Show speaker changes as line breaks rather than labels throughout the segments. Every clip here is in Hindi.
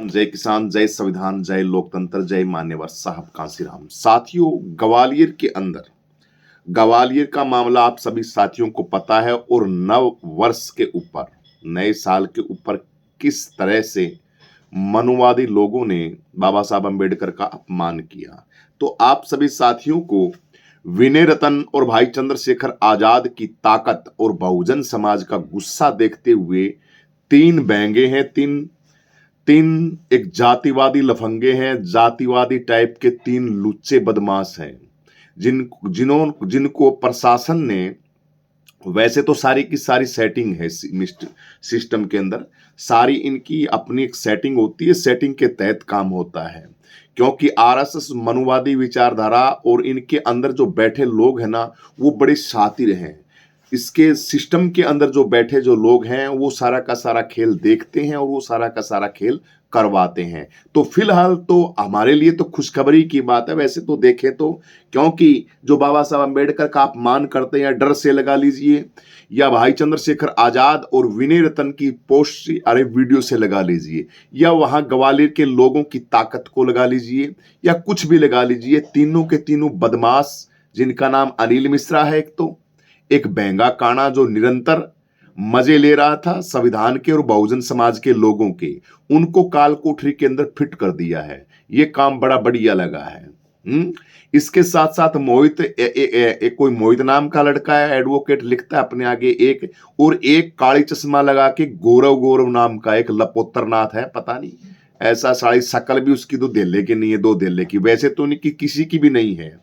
जय किसान, जय संविधान, जय लोकतंत्र, जय मान्यवर साहब कांसीराम। साथियों, ग्वालियर के अंदर ग्वालियर का मामला आप सभी साथियों को पता है और नव वर्ष के ऊपर, नए साल के ऊपर किस तरह से मनुवादी लोगों ने बाबा साहब अम्बेडकर का अपमान किया। तो आप सभी साथियों को विनय रतन और भाई चंद्रशेखर आजाद की ताकत और बहुजन समाज का गुस्सा देखते हुए तीन बैंगे हैं, तीन एक जातिवादी लफंगे हैं, जातिवादी टाइप के तीन लुच्चे बदमाश हैं जिनको प्रशासन ने, वैसे तो सारी की सारी सेटिंग है सिस्टम के अंदर, सारी इनकी अपनी एक सेटिंग होती है, सेटिंग के तहत काम होता है। क्योंकि आरएसएस मनुवादी विचारधारा और इनके अंदर जो बैठे लोग हैं ना, वो बड़े शातिर हैं। इसके सिस्टम के अंदर जो बैठे जो लोग हैं वो सारा का सारा खेल देखते हैं और वो सारा का सारा खेल करवाते हैं। तो फिलहाल तो हमारे लिए तो खुशखबरी की बात है। वैसे तो देखें तो, क्योंकि जो बाबा साहब अम्बेडकर का अपमान करते हैं, डर से लगा लीजिए, या भाई चंद्रशेखर आजाद और विनय रतन की पोस्ट अरे वीडियो से लगा लीजिए, या वहां ग्वालियर के लोगों की ताकत को लगा लीजिए, या कुछ भी लगा लीजिए, तीनों के तीनों बदमाश, जिनका नाम अनिल मिश्रा है, एक बेंगा काना जो निरंतर मजे ले रहा था संविधान के और बहुजन समाज के लोगों के, उनको काल कोठरी के अंदर फिट कर दिया है। ये काम बड़ा बढ़िया लगा है। इसके साथ साथ मोहित कोई मोहित नाम का लड़का है, एडवोकेट, लिखता है अपने आगे एक काली चश्मा लगा के गौरव नाम का एक लपोत्रनाथ है, पता नहीं ऐसा सारी शकल भी उसकी दो धेले की नहीं है, दो धेले की, वैसे तो उनकी किसी की भी नहीं है,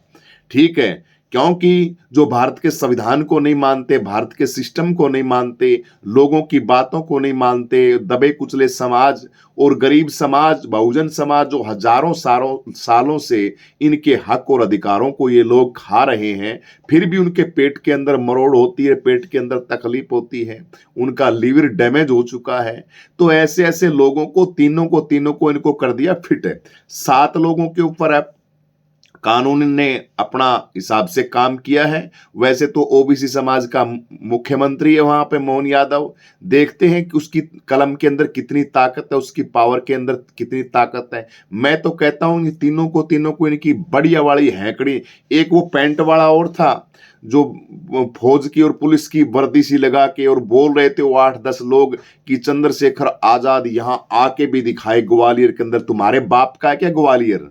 ठीक है। क्योंकि जो भारत के संविधान को नहीं मानते, भारत के सिस्टम को नहीं मानते, लोगों की बातों को नहीं मानते, दबे कुचले समाज और गरीब समाज, बहुजन समाज, जो हजारों सालों से इनके हक और अधिकारों को ये लोग खा रहे हैं, फिर भी उनके पेट के अंदर मरोड़ होती है, पेट के अंदर तकलीफ होती है, उनका लीवर डैमेज हो चुका है। तो ऐसे ऐसे लोगों को तीनों को इनको कर दिया फिट है। 7 लोगों के ऊपर कानून ने अपना हिसाब से काम किया है। वैसे तो ओबीसी समाज का मुख्यमंत्री है वहां पे मोहन यादव, देखते हैं कि उसकी कलम के अंदर कितनी ताकत है, उसकी पावर के अंदर कितनी ताकत है। मैं तो कहता हूं तीनों को इनकी बढ़िया वाली हैकड़ी, एक वो पैंट वाला और था जो फौज की और पुलिस की वर्दी सी लगा के और बोल रहे थे वो 8-10 लोग कि चंद्रशेखर आजाद यहां आके भी दिखाए ग्वालियर के अंदर, तुम्हारे बाप का है क्या ग्वालियर?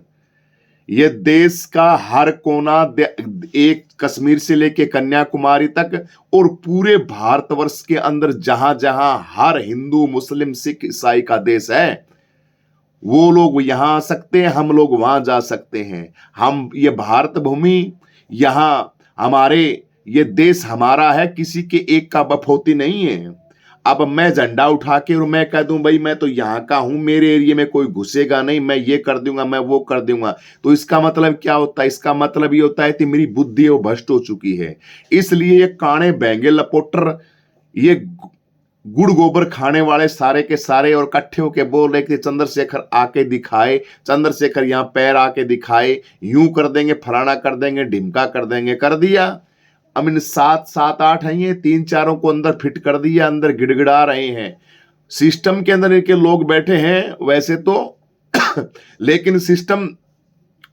ये देश का हर कोना, एक कश्मीर से लेके कन्याकुमारी तक और पूरे भारतवर्ष के अंदर जहां जहां हर हिंदू, मुस्लिम, सिख, ईसाई का देश है, वो लोग यहां आ सकते हैं, हम लोग वहां जा सकते हैं। हम ये भारत भूमि, यहां हमारे, ये देश हमारा है, किसी के एक का बफौती नहीं है। अब मैं झंडा उठा के और मैं कह दूं भाई मैं तो यहां का हूं, मेरे एरिया में कोई घुसेगा नहीं, मैं ये कर दूंगा, मैं वो कर दूंगा, तो इसका मतलब क्या होता है? इसका मतलब ये होता है कि मेरी बुद्धि वो भ्रष्ट हो चुकी है। इसलिए ये काणे बैंगे लपोटर, ये गुड़ गोबर खाने वाले सारे के सारे और इकट्ठे होके बोल रहे कि चंद्रशेखर आके दिखाए, चंद्रशेखर यहां पैर आके दिखाए, यूं कर देंगे, फलाना कर देंगे, ढिमका कर देंगे, कर दिया। अब इन 7-8 हैं, ये 3-4 को अंदर फिट कर दिया, अंदर गिड़गिड़ा रहे हैं, सिस्टम के अंदर इनके लोग बैठे हैं वैसे तो लेकिन सिस्टम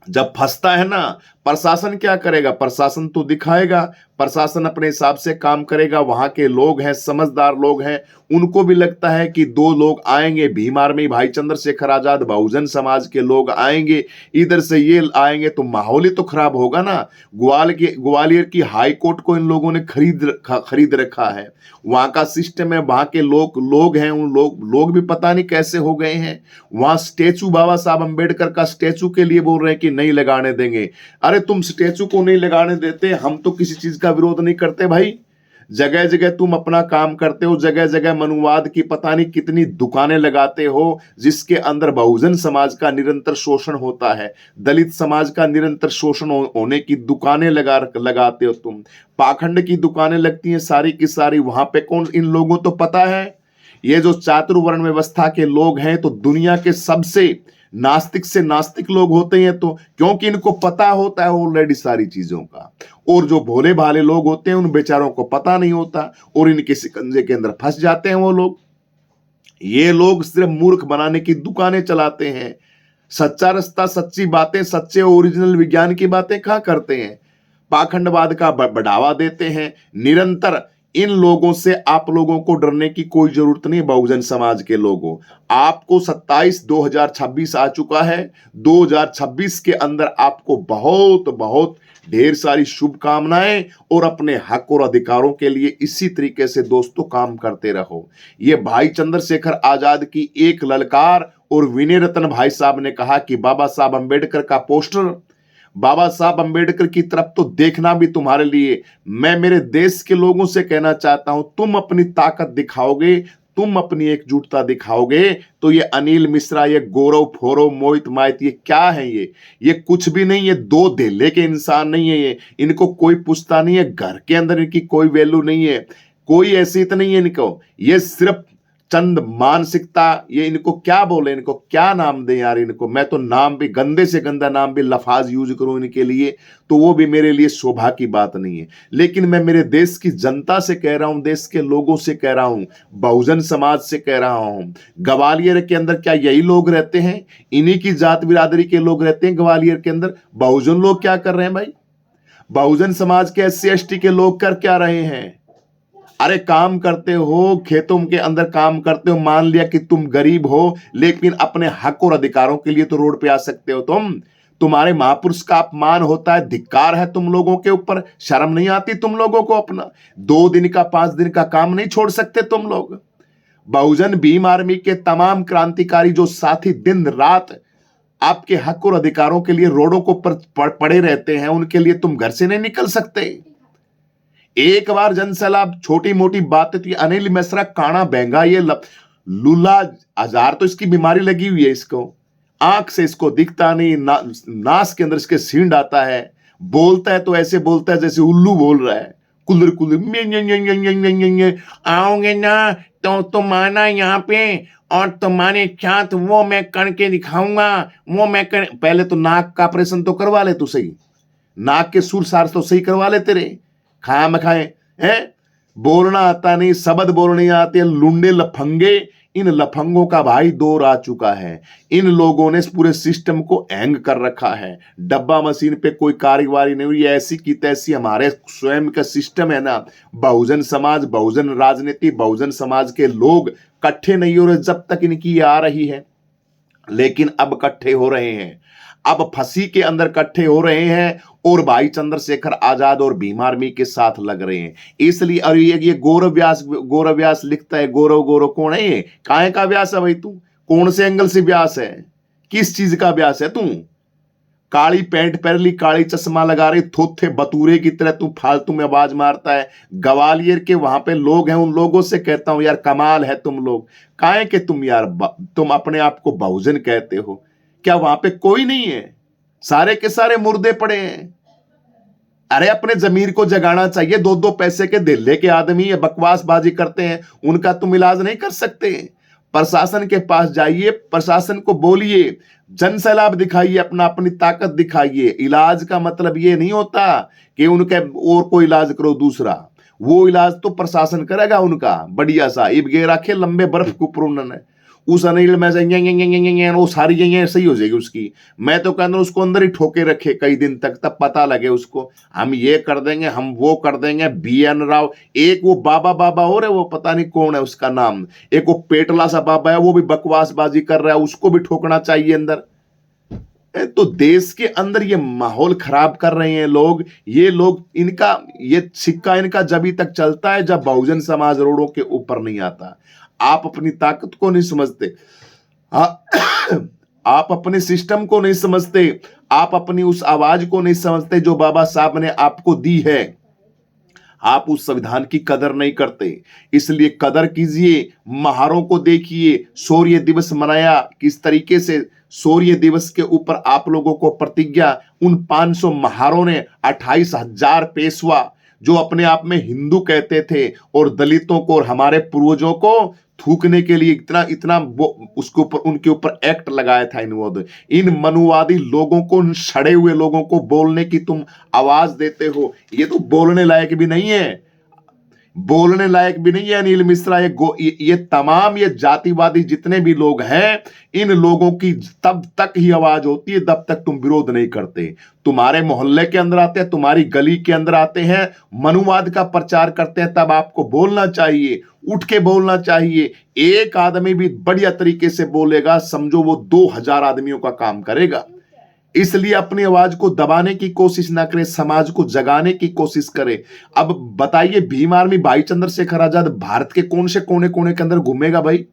जब फंसता है ना, प्रशासन क्या करेगा? प्रशासन तो दिखाएगा, प्रशासन अपने हिसाब से काम करेगा। वहां के लोग हैं, समझदार लोग हैं, उनको भी लगता है कि 2 लोग आएंगे, भीम आर्मी, भाई चंद्रशेखर आजाद, बहुजन समाज के लोग आएंगे, इधर से ये आएंगे, तो माहौल ही तो खराब होगा ना। ग्वालियर की हाई कोर्ट को इन लोगों ने खरीद रखा है। वहां का सिस्टम है, वहां के लोग हैं, उन लोग भी पता नहीं कैसे हो गए हैं। वहां स्टेचू, बाबा साहब अम्बेडकर का स्टेचू के लिए बोल रहे हैं कि नहीं लगाने देंगे। अरे तुम स्टेचू को नहीं लगाने देते, हम तो किसी चीज का विरोध नहीं करते भाई, जगह जगह तुम अपना काम करते हो, जगह जगह मनुवाद की पता नहीं कितनी दुकानें लगाते हो, जिसके अंदर बहुजन समाज का निरंतर शोषण होता है, दलित समाज का निरंतर शोषण होने की दुकानें लगाते हो तुम, पाखंड की दुकानें लगती हैं सारी की सारी। वहां पे कौन? इन लोगों तो पता है, ये जो चातुर्वर्ण व्यवस्था के लोग हैं तो दुनिया के सबसे नास्तिक से नास्तिक लोग होते हैं, तो क्योंकि इनको पता होता है ऑलरेडी सारी चीजों का, और जो भोले भाले लोग होते हैं उन बेचारों को पता नहीं होता और इनके शिकंजे के अंदर फंस जाते हैं वो लोग। ये लोग सिर्फ मूर्ख बनाने की दुकानें चलाते हैं। सच्चा रास्ता, सच्ची बातें, सच्चे ओरिजिनल विज्ञान की बातें कहां करते हैं। पाखंडवाद का बढ़ावा देते हैं निरंतर। इन लोगों से आप लोगों को डरने की कोई जरूरत नहीं। बहुजन समाज के लोगों, आपको 2026 आ चुका है। 2026 के अंदर आपको बहुत बहुत ढेर सारी शुभकामनाएं, और अपने हक और अधिकारों के लिए इसी तरीके से दोस्तों काम करते रहो। ये भाई चंद्रशेखर आजाद की एक ललकार, और विनय रतन भाई साहब ने कहा कि बाबा साहब अंबेडकर का पोस्टर, बाबा साहब अंबेडकर की तरफ तो देखना भी तुम्हारे लिए। मैं मेरे देश के लोगों से कहना चाहता हूं, तुम अपनी ताकत दिखाओगे, तुम अपनी एकजुटता दिखाओगे, तो ये अनिल मिश्रा, ये गौरव फोरव, मोहित माहित, ये क्या है? ये कुछ भी नहीं। ये दो धेले के इंसान नहीं है। ये इनको कोई पूछता नहीं है। घर के अंदर इनकी कोई वैल्यू नहीं है, कोई हैसियत नहीं है इनको। ये सिर्फ चंद मानसिकता, ये इनको क्या बोले, इनको क्या नाम दे यार। इनको मैं तो नाम भी, गंदे से गंदा नाम भी लफाज यूज करूं इनके लिए, तो वो भी मेरे लिए शोभा की बात नहीं है। लेकिन मैं मेरे देश की जनता से कह रहा हूं, देश के लोगों से कह रहा हूं, बहुजन समाज से कह रहा हूं, ग्वालियर के अंदर क्या यही लोग रहते हैं? इन्हीं की जात बिरादरी के लोग रहते हैं ग्वालियर के अंदर। बहुजन लोग क्या कर रहे हैं भाई? बहुजन समाज के SC ST के लोग कर क्या रहे हैं? अरे काम करते हो, खेतों के अंदर काम करते हो, मान लिया कि तुम गरीब हो, लेकिन अपने हक और अधिकारों के लिए तो रोड पे आ सकते हो। तुम्हारे महापुरुष का अपमान होता है, धिक्कार है तुम लोगों के ऊपर। शर्म नहीं आती तुम लोगों को? अपना 2 दिन का 5 दिन का काम नहीं छोड़ सकते तुम लोग? बहुजन भीम आर्मी के तमाम क्रांतिकारी जो साथी दिन रात आपके हक और अधिकारों के लिए रोडों को पड़े रहते हैं, उनके लिए तुम घर से नहीं निकल सकते? एक बार जन सैलाब, छोटी मोटी बातें थी। अनिल मिश्रा काना बेंगा, ये लूला हजार, तो इसकी बीमारी लगी हुई है इसको। आंख से इसको दिखता नहीं, नास के अंदर इसके सींड आता है। बोलता है तो ऐसे बोलता है जैसे उल्लू बोल रहा है, कुल्लर कुल्लर। आओगे ना तो तुम आना यहाँ पे, और तुम्हारे साथ वो मैं करके दिखाऊंगा। वो मैं पहले तो नाक का ऑपरेशन तो करवा ले तू सही, नाक के सुर सार तो सही करवा ले तेरे। खाम खाए हैं, बोलना आता नहीं, शब्द बोलने आते, लुंडे लफंगे। इन लफंगों का भाई दौर आ चुका है। इन लोगों ने पूरे सिस्टम को हैंग कर रखा है। डब्बा मशीन पे कोई कार्यवाही नहीं हुई, ऐसी की तैसी हमारे स्वयं का सिस्टम है ना। बहुजन समाज, बहुजन राजनीति, बहुजन समाज के लोग इकट्ठे नहीं हो रहे जब तक इनकी आ रही है, लेकिन अब इकट्ठे हो रहे हैं। अब फंसी के अंदर इकट्ठे हो रहे हैं, और भाई चंद्रशेखर आजाद और भीम आर्मी के साथ लग रहे हैं। इसलिए, और ये गौरव व्यास लिखता है। गौरव गौरव कौन है ये? काहे का व्यास है भाई तू? कौन से एंगल से व्यास है? किस चीज का व्यास है तू? काली पैंट पहन ली, काली चश्मा लगा रही, थोथे बतूरे की तरह तू फालतू में आवाज मारता है। ग्वालियर के वहां पे लोग हैं, उन लोगों से कहता हूं यार, कमाल है तुम लोग। काहे के तुम यार, तुम अपने आप को बहुजन कहते हो, क्या वहां पे कोई नहीं है? सारे के सारे मुर्दे पड़े हैं। अरे अपने जमीर को जगाना चाहिए। 2-2 पैसे के दिल्ले के आदमी ये बकवासबाजी करते हैं, उनका तुम इलाज नहीं कर सकते? प्रशासन के पास जाइए, प्रशासन को बोलिए, जन सैलाब दिखाइए, अपनी ताकत दिखाइए। इलाज का मतलब ये नहीं होता कि उनके और कोई इलाज करो दूसरा। वो इलाज तो प्रशासन करेगा उनका बढ़िया सा। इब गे रखे लंबे बर्फ के ऊपर उन्होंने, उस अनिल में से वो सारी ये सही हो जाएगी उसकी। मैं तो कहता हूं उसको अंदर ही ठोके रखे कई दिन तक, तब पता लगे उसको। हम ये कर देंगे, हम वो कर देंगे। BN राव, एक वो बाबा बाबा और है, वो पता नहीं कौन है उसका नाम, एक वो पेटला सा बाबा है, वो भी बकवासबाजी कर रहा है, उसको भी ठोकना चाहिए अंदर। तो देश के अंदर ये माहौल खराब कर रहे हैं लोग। ये लोग, इनका ये सिक्का इनका जब तक चलता है जब बहुजन समाज रोडों के ऊपर नहीं आता। आप अपनी ताकत को नहीं समझते, आप अपने सिस्टम को नहीं समझते, आप अपनी उस आवाज को नहीं समझते जो बाबा साहब ने आपको दी है। आप उस संविधान की कदर नहीं करते, इसलिए कदर कीजिए। महारों को देखिए, शौर्य दिवस मनाया किस तरीके से। शौर्य दिवस के ऊपर आप लोगों को प्रतिज्ञा, उन 500 महारों ने 28,000 पेशवा जो अपने आप में हिंदू कहते थे, और दलितों को और हमारे पूर्वजों को थूकने के लिए इतना इतना उसके ऊपर, उनके ऊपर एक्ट लगाया था। इन मनुवादी लोगों को, इन सड़े हुए लोगों को बोलने की तुम आवाज देते हो, ये तो बोलने लायक भी नहीं है। बोलने लायक भी नहीं है अनिल मिश्रा। ये तमाम ये जातिवादी जितने भी लोग हैं, इन लोगों की तब तक ही आवाज होती है जब तक तुम विरोध नहीं करते। तुम्हारे मोहल्ले के अंदर आते हैं, तुम्हारी गली के अंदर आते हैं, मनुवाद का प्रचार करते हैं, तब आपको बोलना चाहिए, उठ के बोलना चाहिए। एक आदमी भी बढ़िया तरीके से बोलेगा, समझो वो 2000 आदमियों का काम करेगा। इसलिए अपनी आवाज को दबाने की कोशिश ना करें, समाज को जगाने की कोशिश करें। अब बताइए, भीम आर्मी भाई चंद्रशेखर आजाद भारत के कौन से कोने कोने के अंदर घूमेगा भाई?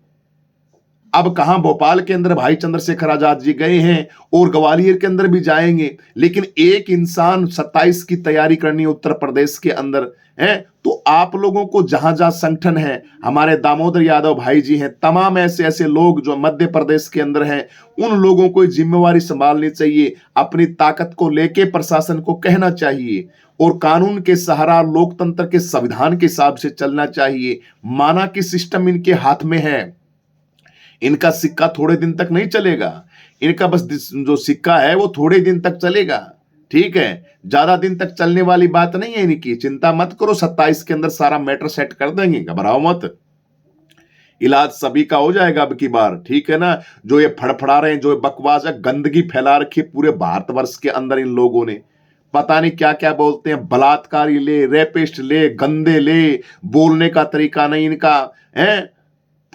अब कहां भोपाल के अंदर भाई चंद्रशेखर आजाद जी गए हैं और ग्वालियर के अंदर भी जाएंगे, लेकिन एक इंसान 27 की तैयारी करनी है उत्तर प्रदेश के अंदर है। तो आप लोगों को जहां जहां संगठन है, हमारे दामोदर यादव भाई जी हैं, तमाम ऐसे ऐसे लोग जो मध्य प्रदेश के अंदर हैं, उन लोगों को जिम्मेवारी संभालनी चाहिए। अपनी ताकत को लेके प्रशासन को कहना चाहिए और कानून के सहारा, लोकतंत्र के संविधान के हिसाब से चलना चाहिए। माना कि सिस्टम इनके हाथ में है, इनका सिक्का थोड़े दिन तक नहीं चलेगा, इनका बस जो सिक्का है वो थोड़े दिन तक चलेगा, ठीक है, ज्यादा दिन तक चलने वाली बात नहीं है इनकी। चिंता मत करो, 27 के अंदर सारा मैटर सेट कर देंगे, घबराओ मत। इलाज सभी का हो जाएगा अब की बार, ठीक है ना। जो ये फड़फड़ा रहे हैं, जो बकवास है, गंदगी फैला रखी पूरे भारतवर्ष के अंदर इन लोगों ने, पता नहीं क्या क्या बोलते हैं, बलात्कारी ले, रेपिस्ट ले, गंदे ले, बोलने का तरीका नहीं इनका है,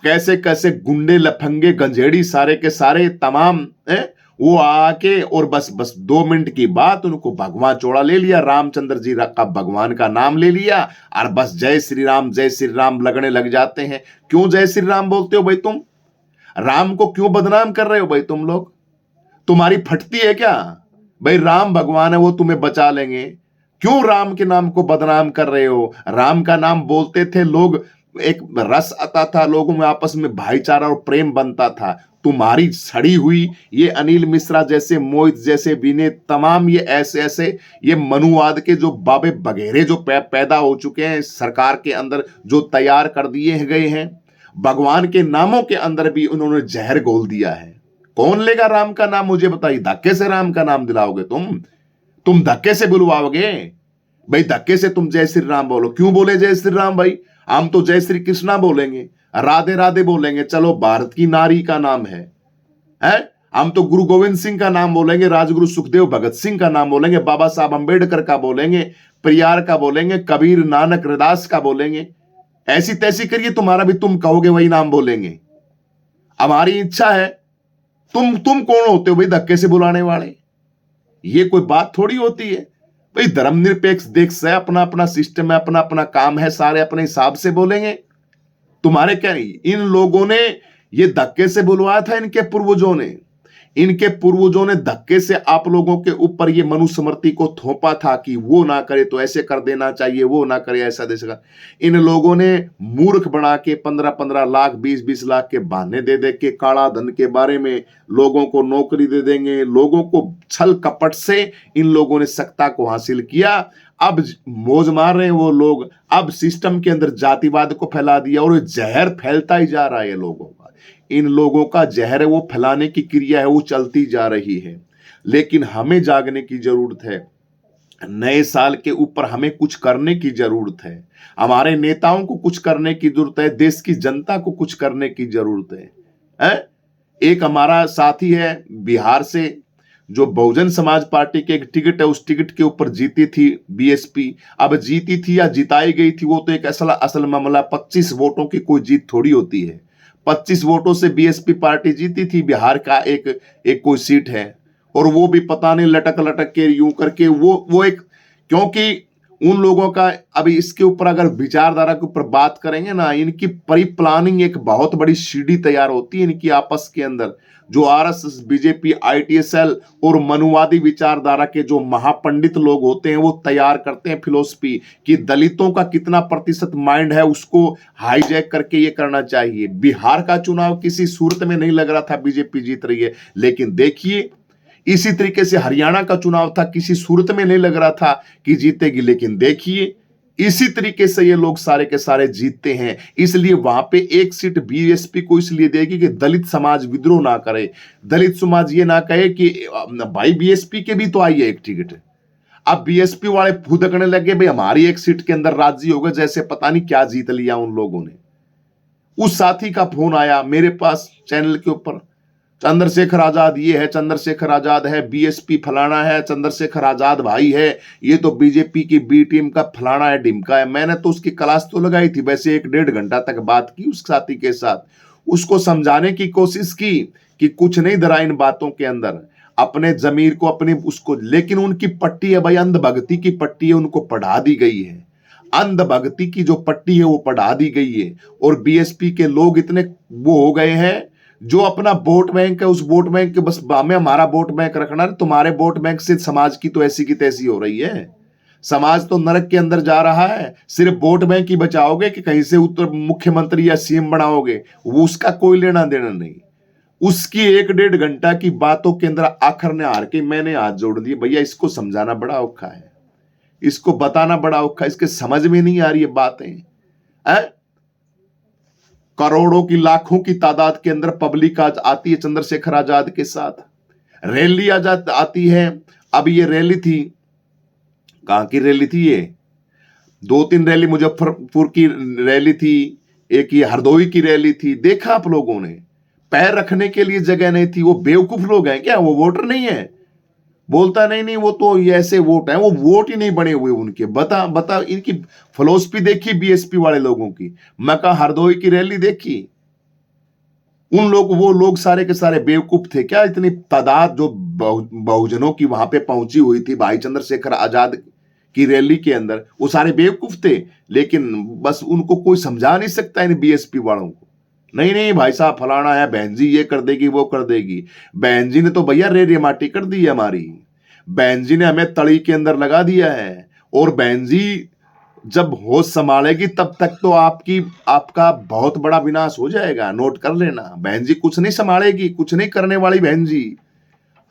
कैसे कैसे गुंडे लफंगे गंजेड़ी सारे के सारे तमाम है, वो आके और बस बस 2 मिनट की बात उनको भगवान चौड़ा ले लिया, रामचंद्र जी का भगवान का नाम ले लिया और बस जय श्री राम लगने लग जाते हैं। क्यों जय श्री राम बोलते हो भाई तुम? राम को क्यों बदनाम कर रहे हो भाई तुम लोग? तुम्हारी फटती है क्या भाई? राम भगवान है, वो तुम्हें बचा लेंगे, क्यों राम के नाम को बदनाम कर रहे हो? राम का नाम बोलते थे लोग, एक रस आता था, लोगों में आपस में भाईचारा और प्रेम बनता था। तुम्हारी सड़ी हुई ये अनिल मिश्रा जैसे, मोहित जैसे, विनय, तमाम ये ऐसे ऐसे ये मनुवाद के जो बाबे बघेरे जो पैदा हो चुके हैं सरकार के अंदर, जो तैयार कर दिए गए हैं, भगवान के नामों के अंदर भी उन्होंने जहर घोल दिया है। कौन लेगा राम का नाम? मुझे बताइए, धक्के से राम का नाम दिलाओगे तुम धक्के से बुलवाओगे भाई? धक्के से तुम जय श्री राम बोलो। क्यों बोले जय श्री राम भाई? हम तो जय श्री कृष्णा बोलेंगे, राधे राधे बोलेंगे, चलो भारत की नारी का नाम है। हम तो गुरु गोविंद सिंह का नाम बोलेंगे, राजगुरु सुखदेव भगत सिंह का नाम बोलेंगे, बाबा साहब अंबेडकर का बोलेंगे, परियार का बोलेंगे, कबीर नानक रविदास का बोलेंगे। ऐसी तैसी करिए, तुम्हारा भी तुम कहोगे वही नाम बोलेंगे। हमारी इच्छा है। तुम कौन होते हो भाई धक्के से बुलाने वाले? ये कोई बात थोड़ी होती है भाई। धर्मनिरपेक्ष देश है, अपना अपना सिस्टम है, अपना अपना काम है, सारे अपने हिसाब से बोलेंगे। तुम्हारे क्या नहीं, इन लोगों ने ये धक्के से बुलवाया था, इनके पूर्वजों ने धक्के से आप लोगों के ऊपर ये मनुस्मृति को थोपा था कि वो ना करे तो ऐसे कर देना चाहिए, वो ना करे ऐसा दे सका। इन लोगों ने मूर्ख बना के 15-15 लाख 20-20 लाख के बहाने दे दे के काला धन के बारे में लोगों को नौकरी दे देंगे, लोगों को छल कपट से इन लोगों ने सत्ता को हासिल किया। अब मौज मार रहे हैं वो लोग, अब सिस्टम के अंदर जातिवाद को फैला दिया और जहर फैलता ही जा रहा है लोगों का। इन लोगों का जहर है वो फैलाने की क्रिया है वो चलती जा रही है। लेकिन हमें जागने की जरूरत है। नए साल के ऊपर हमें कुछ करने की जरूरत है। हमारे नेताओं को कुछ करने की जरूरत है, देश की जनता को कुछ करने की जरूरत है? एक हमारा साथी है बिहार से, जो बहुजन समाज पार्टी के एक टिकट है, उस टिकट के ऊपर जीती थी बीएसपी। अब जीती थी या जिताई गई थी वो तो एक असल मामला, 25 वोटों की कोई जीत थोड़ी होती है। 25 वोटों से बीएसपी पार्टी जीती थी बिहार का एक कोई सीट है, और वो भी पता नहीं लटक लटक के यूं करके वो एक, क्योंकि उन लोगों का अभी इसके ऊपर अगर विचारधारा के ऊपर बात करेंगे ना, इनकी प्री प्लानिंग एक बहुत बड़ी सीढ़ी तैयार होती है इनकी आपस के अंदर। जो आरएसएस, बीजेपी, आईटीएसएल और मनुवादी विचारधारा के जो महापंडित लोग होते हैं वो तैयार करते हैं फिलोसफी कि दलितों का कितना प्रतिशत माइंड है उसको हाईजैक करके ये करना चाहिए। बिहार का चुनाव किसी सूरत में नहीं लग रहा था बीजेपी जीत रही है, लेकिन देखिए इसी तरीके से हरियाणा का चुनाव था, किसी सूरत में नहीं लग रहा था कि जीतेगी, लेकिन देखिए इसी तरीके से ये लोग सारे के सारे जीतते हैं। इसलिए वहां पे एक सीट बीएसपी को इसलिए देगी कि दलित समाज विद्रोह ना करे, दलित समाज ये ना कहे कि भाई बीएसपी के भी तो आई है एक टिकट, अब बीएसपी वाले फुदकने लगे भाई हमारी एक सीट के अंदर राजी हो गए, जैसे पता नहीं क्या जीत लिया उन लोगों ने। उस साथी का फोन आया मेरे पास चैनल के ऊपर, चंद्रशेखर आजाद ये है, चंद्रशेखर आजाद है, बीएसपी फलाना है, चंद्रशेखर आजाद भाई है, ये तो बीजेपी की बी टीम का फलाना है, ढिमका है। मैंने तो उसकी क्लास तो लगाई थी, वैसे 1-1.5 घंटा तक बात की उस साथी के साथ, उसको समझाने की कोशिश की कि कुछ नहीं धरा इन बातों के अंदर, अपने जमीर को अपनी उसको, लेकिन उनकी पट्टी है भाई, अंधभक्ति की पट्टी है, उनको पढ़ा दी गई है, अंधभक्ति की जो पट्टी है वो पढ़ा दी गई है। और बीएसपी के लोग इतने वो हो गए हैं, जो अपना वोट बैंक है, उस वोट बैंक के बस में हमारा वोट बैंक रखना है, तुम्हारे वोट बैंक से समाज की तो ऐसी की तैसी हो रही है, समाज तो नरक के अंदर जा रहा है। सिर्फ वोट बैंक ही बचाओगे कि कहीं से उत्तर मुख्यमंत्री या सीएम बनाओगे, वो उसका कोई लेना देना नहीं। उसकी 1-1.5 घंटा की बातों के अंदर आखिर ने हार के मैंने हाथ जोड़ दिए, भैया इसको समझाना बड़ा औखा है, इसको बताना बड़ा औखा, इसके समझ में नहीं आ रही है बातें है? करोड़ों की लाखों की तादाद के अंदर पब्लिक आज आती है चंद्रशेखर आजाद के साथ, रैली आजाद आती है। अब ये रैली थी, कहां की रैली थी ये, 2-3 रैली, मुजफ्फरपुर की रैली थी, एक ये हरदोई की रैली थी, देखा आप लोगों ने, पैर रखने के लिए जगह नहीं थी। वो बेवकूफ लोग हैं क्या, वो वोटर नहीं है, बोलता नहीं वो तो ये ऐसे वोट है, वो वोट ही नहीं बने हुए उनके। बता इनकी फिलॉसफी देखी बीएसपी वाले लोगों की। मैं कहा हरदोई की रैली देखी, उन लोग, वो लोग सारे के सारे बेवकूफ थे क्या? इतनी तादाद जो बहुजनों की वहां पे पहुंची हुई थी भाई चंद्रशेखर आजाद की रैली के अंदर, वो सारे बेवकूफ थे। लेकिन बस उनको कोई समझा नहीं सकता इन बीएसपी वालों को, नहीं भाई साहब फलाना है, बहन जी ये कर देगी वो कर देगी। बहन जी ने तो भैया रेरे माटी कर दी है हमारी, बहन जी ने हमें तड़ी के अंदर लगा दिया है। और बहन जी जब होश संभालेगी तब तक तो आपका बहुत बड़ा विनाश हो जाएगा, नोट कर लेना। बहन जी कुछ नहीं संभालेगी, कुछ नहीं करने वाली बहन जी।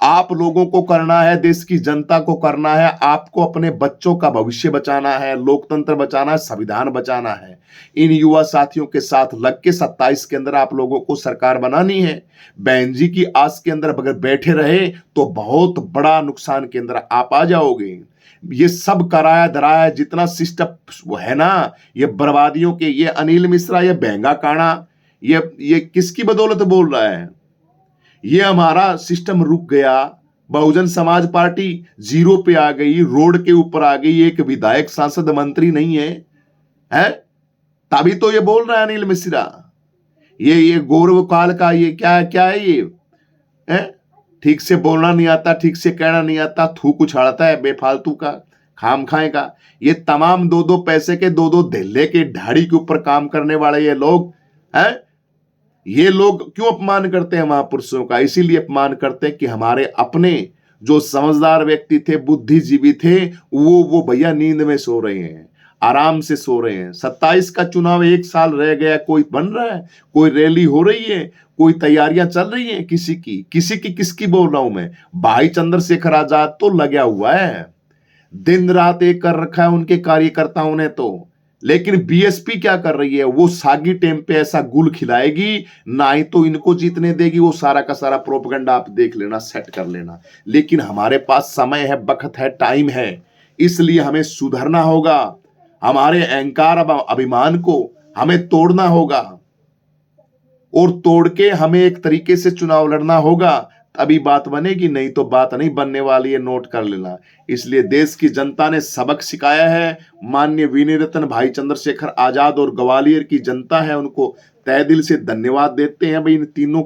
आप लोगों को करना है, देश की जनता को करना है, आपको अपने बच्चों का भविष्य बचाना है, लोकतंत्र बचाना है, संविधान बचाना है। इन युवा साथियों के साथ लग के 27 के अंदर आप लोगों को सरकार बनानी है। बहन जी की आस के अंदर अगर बैठे रहे तो बहुत बड़ा नुकसान के अंदर आप आ जाओगे। ये सब कराया धराया जितना सिस्टम है ना, ये बर्बादियों के, ये अनिल मिश्रा, ये बहंगा काना, ये किसकी बदौलत बोल रहा है? ये हमारा सिस्टम रुक गया, बहुजन समाज पार्टी जीरो पे आ गई, रोड के ऊपर आ गई, एक विधायक सांसद मंत्री नहीं है तभी तो ये बोल रहा है अनिल मिश्रा। ये गौरव काल का ये क्या है ये है? ठीक से बोलना नहीं आता, ठीक से कहना नहीं आता, थूक उछाड़ता है बेफालतू का, खाम खाए का। ये तमाम 2-2 पैसे के 2-2 धेले के ढाड़ी के ऊपर काम करने वाले ये लोग हैं। ये लोग क्यों अपमान करते हैं महापुरुषों का? इसीलिए अपमान करते हैं कि हमारे अपने जो समझदार व्यक्ति थे, बुद्धिजीवी थे, वो भैया नींद में सो रहे हैं, आराम से सो रहे हैं। 27 का चुनाव 1 साल रह गया, कोई बन रहा है, कोई रैली हो रही है, कोई तैयारियां चल रही हैं किसी की किसकी बोल रहा हूं मैं? भाई चंद्रशेखर आजाद तो लगा हुआ है, दिन रात एक कर रखा है उनके कार्यकर्ताओं ने तो। लेकिन बीएसपी क्या कर रही है? वो सागी टेम पे ऐसा गुल खिलाएगी, ना ही तो इनको जीतने देगी, वो सारा का सारा प्रोपेगेंडा आप देख लेना, सेट कर लेना। लेकिन हमारे पास समय है, वक्त है, टाइम है, इसलिए हमें सुधरना होगा। हमारे अहंकार अभिमान को हमें तोड़ना होगा, और तोड़ के हमें एक तरीके से चुनाव लड़ना होगा, तभी बात बनेगी, नहीं तो बात नहीं बनने वाली है, नोट कर लेना। इसलिए देश की जनता ने सबक सिखाया है। माननीय विनयरत्न भाई चंद्रशेखर आजाद और ग्वालियर की जनता है, उनको तहे दिल से धन्यवाद देते हैं। भाई इन तीनों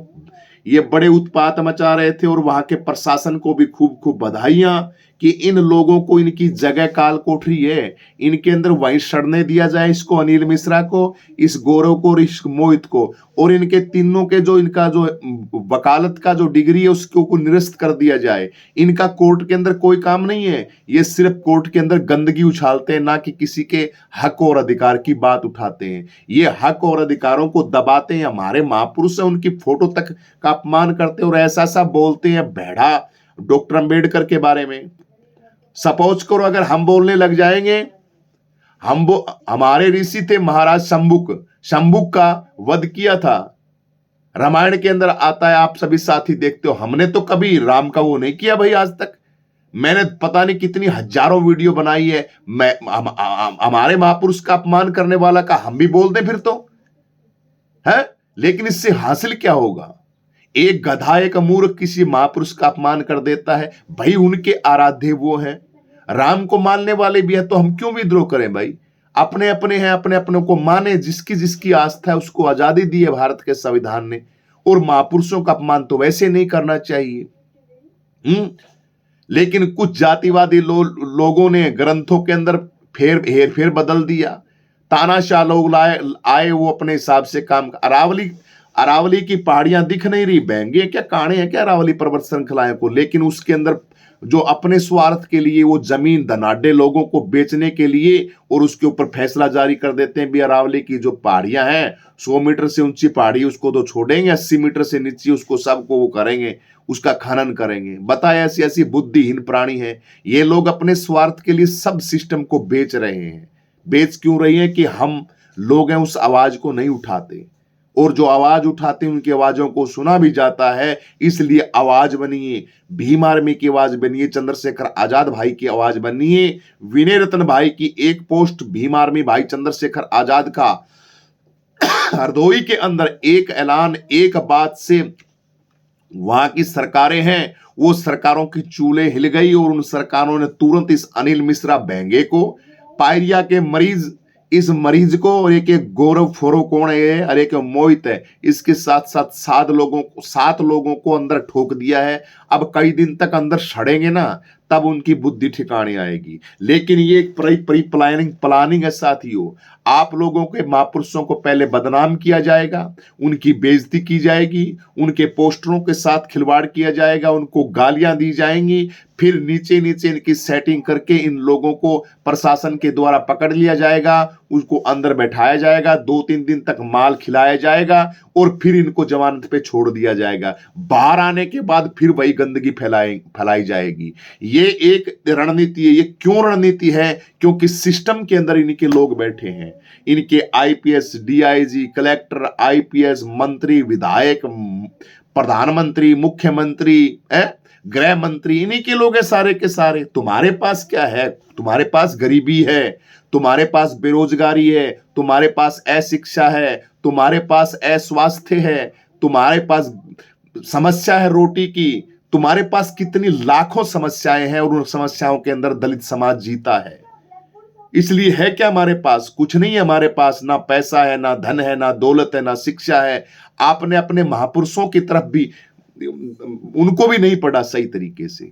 ये बड़े उत्पात मचा रहे थे, और वहां के प्रशासन को भी खूब खूब बधाइयां कि इन लोगों को इनकी जगह काल कोठरी है, इनके अंदर वहीं सड़ने दिया जाए, इसको अनिल मिश्रा को, इस गौरव को और इस मोहित को, और इनके तीनों के जो इनका जो वकालत का जो डिग्री है उसको निरस्त कर दिया जाए। इनका कोर्ट के अंदर कोई काम नहीं है, ये सिर्फ कोर्ट के अंदर गंदगी उछालते हैं, ना कि किसी के हक और अधिकार की बात उठाते हैं। ये हक और अधिकारों को दबाते हैं। हमारे महापुरुष है, उनकी फोटो तक का अपमान करते हैं और ऐसा बोलते हैं भेड़ा डॉक्टर अंबेडकर के बारे में। सपोज करो अगर हम बोलने लग जाएंगे, हमारे ऋषि थे महाराज शंबुक का वध किया था, रामायण के अंदर आता है, आप सभी साथी देखते हो। हमने तो कभी राम का वो नहीं किया भाई आज तक। मैंने पता नहीं कितनी हजारों वीडियो बनाई है। हमारे महापुरुष का अपमान करने वाला का हम भी बोल दें फिर तो है, लेकिन इससे हासिल क्या होगा? एक गधा एक मूर्ख किसी महापुरुष का अपमान कर देता है, भाई उनके आराध्य वो हैं, राम को मानने वाले भी है, तो हम क्यों विद्रोह करें भाई? अपने अपने हैं, अपने अपने को माने, जिसकी जिसकी आस्था है उसको आजादी दी है भारत के संविधान ने, और महापुरुषों का अपमान तो वैसे नहीं करना चाहिए। लेकिन कुछ जातिवादी लोगों ने ग्रंथों के अंदर हेर फेर बदल दिया। तानाशाह लोग आए, वो अपने हिसाब से काम। अरावली की पहाड़ियां दिख नहीं रही, बहंगे क्या, काणे हैं क्या अरावली पर्वत श्रृंखलाएं को, लेकिन उसके अंदर जो अपने स्वार्थ के लिए वो जमीन धनाढ्य लोगों को बेचने के लिए, और उसके ऊपर फैसला जारी कर देते हैं भी अरावली की जो पहाड़ियां हैं 100 मीटर से ऊंची पहाड़ी उसको तो छोड़ेंगे, 80 मीटर से नीचे उसको सबको वो करेंगे, उसका खनन करेंगे। बताए ऐसी ऐसी बुद्धिहीन प्राणी है ये लोग, अपने स्वार्थ के लिए सब सिस्टम को बेच रहे हैं। बेच क्यों रही है? कि हम लोग हैं उस आवाज को नहीं उठाते, और जो आवाज उठाते हैं उनकी आवाजों को सुना भी जाता है। इसलिए आवाज बनिए, भीम आर्मी की आवाज बनिए, चंद्रशेखर आजाद भाई की आवाज बनिए। विनय रतन भाई की एक पोस्ट भीम आर्मी भाई चंद्रशेखर आजाद का हरदोई के अंदर एक ऐलान, एक बात से वहां की सरकारें हैं, वो सरकारों की चूल्हे हिल गई, और उन सरकारों ने तुरंत इस अनिल मिश्रा बेंगे को, पायरिया के मरीज, इस मरीज को, और एक गौरव फोरो कौन है, और एक मोहित है, इसके साथ साथ 7 लोगों को अंदर ठोक दिया है। अब कई दिन तक अंदर सड़ेंगे ना, तब उनकी बुद्धि ठिकाने आएगी। लेकिन ये एक प्री प्लानिंग है साथियों। आप लोगों के महापुरुषों को पहले बदनाम किया जाएगा, उनकी बेइज्जती की जाएगी, उनके पोस्टरों के साथ खिलवाड़ किया जाएगा, उनको गालियां दी जाएंगी, फिर नीचे नीचे इनकी सेटिंग करके इन लोगों को प्रशासन के द्वारा पकड़ लिया जाएगा, उसको अंदर बैठाया जाएगा, 2-3 दिन तक माल खिलाया जाएगा, और फिर इनको जमानत पे छोड़ दिया जाएगा। बाहर आने के बाद फिर वही गंदगी फैलाई जाएगी। ये एक रणनीति है। ये क्यों रणनीति है? क्योंकि सिस्टम के अंदर इनके लोग बैठे हैं, इनके आईपीएस, डीआईजी, कलेक्टर, आईपीएस, मंत्री, विधायक, प्रधानमंत्री, मुख्यमंत्री, गृह मंत्री, इन्हीं के लोग हैं सारे के सारे। तुम्हारे पास क्या है? तुम्हारे पास गरीबी है, तुम्हारे पास बेरोजगारी है, तुम्हारे पास अशिक्षा है, तुम्हारे पास अस्वास्थ्य है, तुम्हारे पास समस्या है रोटी की, तुम्हारे पास कितनी लाखों समस्याएं हैं, और उन समस्याओं के अंदर दलित समाज जीता है। इसलिए है क्या हमारे पास? कुछ नहीं है हमारे पास, ना पैसा है, ना धन है, ना दौलत है, ना शिक्षा है। आपने अपने महापुरुषों की तरफ भी, उनको भी नहीं पढ़ा सही तरीके से।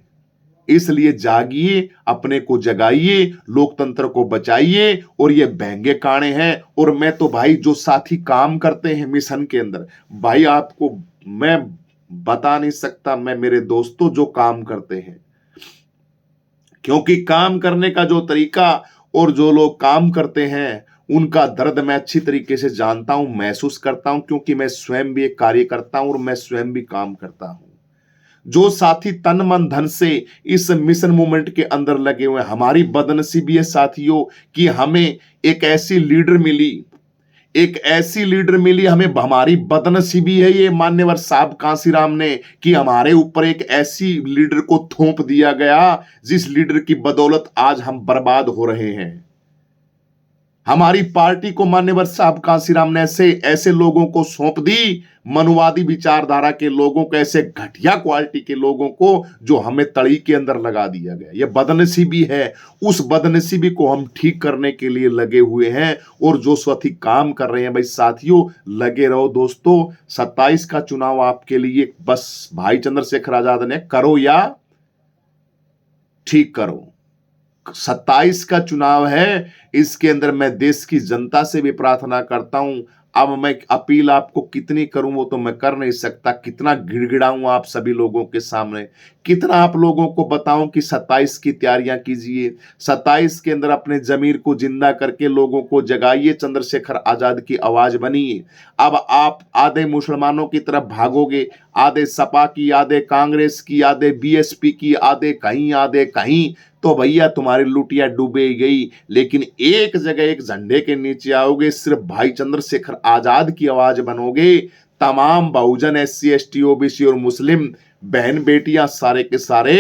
इसलिए जागिए, अपने को जगाइए, लोकतंत्र को बचाइए। और ये बहंगे काणे हैं। और मैं तो भाई जो साथी काम करते हैं मिशन के अंदर, भाई आपको मैं बता नहीं सकता, मैं मेरे दोस्तों जो काम करते हैं, क्योंकि काम करने का जो तरीका और जो लोग काम करते हैं उनका दर्द मैं अच्छी तरीके से जानता हूं, महसूस करता हूं, क्योंकि मैं स्वयं भी एक कार्य करता हूं और मैं स्वयं भी काम करता हूं। जो साथी तन मन धन से इस मिशन मूवमेंट के अंदर लगे हुए हैं, हमारी बदनसीबी है साथियों कि हमें एक ऐसी लीडर मिली, हमें हमारी बदनसीबी है ये मान्यवर साहब कांसीराम ने, कि हमारे ऊपर एक ऐसी लीडर को थोप दिया गया जिस लीडर की बदौलत आज हम बर्बाद हो रहे हैं। हमारी पार्टी को मान्यवर साहब कांसीराम ने ऐसे लोगों को सौंप दी, मनुवादी विचारधारा के लोगों को, ऐसे घटिया क्वालिटी के लोगों को, जो हमें तड़ी के अंदर लगा दिया गया। यह बदनसीबी है। उस बदनसीबी को हम ठीक करने के लिए लगे हुए हैं, और जो साथी काम कर रहे हैं भाई साथियों, लगे रहो दोस्तों। 27 का चुनाव आपके लिए बस भाई चंद्रशेखर आजाद ने करो या ठीक करो। 27 का चुनाव है, इसके अंदर मैं देश की जनता से भी प्रार्थना करता हूं। अब मैं अपील आपको कितनी करूं वो तो मैं कर नहीं सकता, कितना गिड़गिड़ाऊं आप सभी लोगों के सामने, कितना आप लोगों को बताऊं कि 27 की तैयारियां कीजिए। 27 के अंदर अपने जमीर को जिंदा करके लोगों को जगाइए, चंद्रशेखर आजाद की आवाज बनिए। अब आप आधे मुसलमानों की तरफ भागोगे, आधे सपा की, आधे कांग्रेस की, आधे बीएसपी की, आधे कहीं, तो भैया तुम्हारी लुटिया डूबे गई। लेकिन एक जगह एक झंडे के नीचे आओगे, सिर्फ भाई चंद्रशेखर आजाद की आवाज बनोगे, तमाम बहुजन, SC ST OBC और मुस्लिम बहन बेटियां सारे के सारे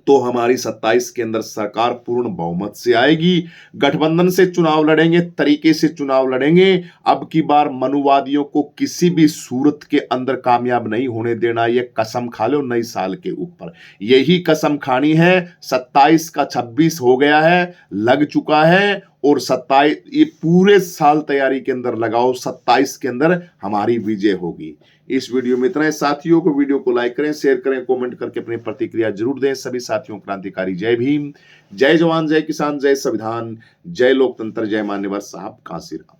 तो हमारी 27 के अंदर सरकार पूर्ण बहुमत से आएगी। गठबंधन से चुनाव लड़ेंगे, तरीके से चुनाव लड़ेंगे। अब की बार मनुवादियों को किसी भी सूरत के अंदर कामयाब नहीं होने देना। ये कसम खा लो नई साल के ऊपर, यही कसम खानी है। 27 का 26 हो गया है, लग चुका है, और 27 ये पूरे साल तैयारी के अंदर लगाओ, 27 के अंदर हमारी विजय होगी। इस वीडियो में इतना है साथियों। को वीडियो को लाइक करें, शेयर करें, कमेंट करके अपनी प्रतिक्रिया जरूर दें। सभी साथियों क्रांतिकारी जय भीम, जय जवान, जय किसान, जय संविधान, जय लोकतंत्र, जय मान्यवर साहब, काशिराम।